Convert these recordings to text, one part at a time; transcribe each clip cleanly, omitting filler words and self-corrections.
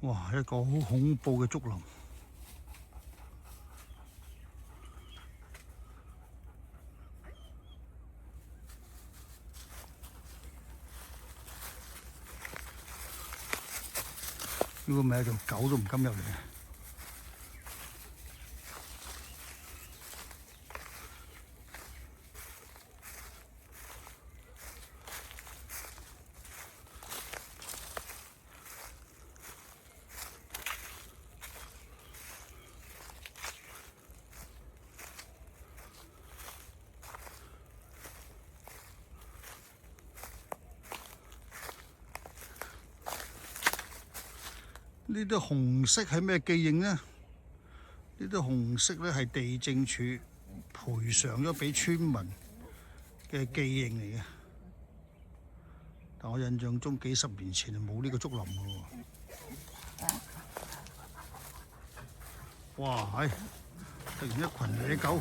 哇！一個好恐怖嘅竹林。如果唔係，條狗都唔敢入嚟。呢啲紅色係咩記認呢？呢啲紅色咧係地政處賠償咗俾村民嘅記認嚟嘅。但我印象中幾十年前係冇呢個竹林嘅喎。哇！突然一群野狗。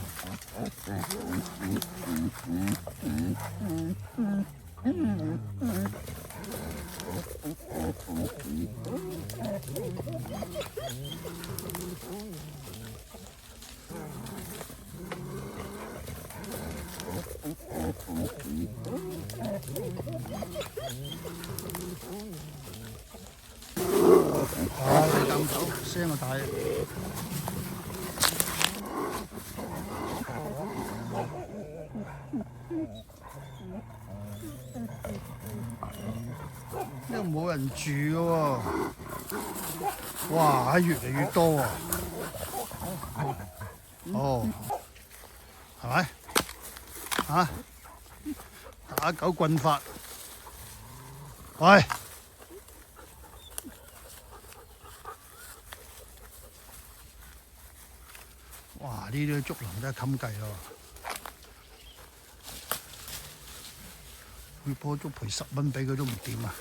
你咁走，聲又大。呢度冇人住嘅喎。哇！越嚟越多喎。哦，係咪？嚇！打狗棍法。喂！哇！呢啲竹林真係襟計咯。每棵竹賠10蚊俾佢都唔掂啊！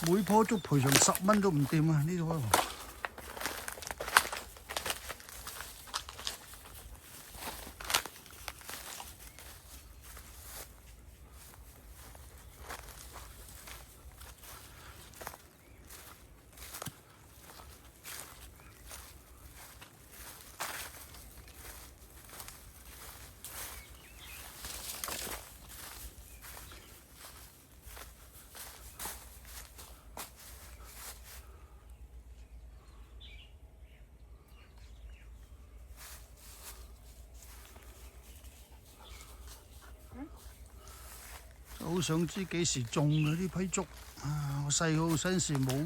每棵竹賠成10蚊都唔掂啊！呢度。好想知幾時種嘅呢批竹啊！我細個嗰陣時冇。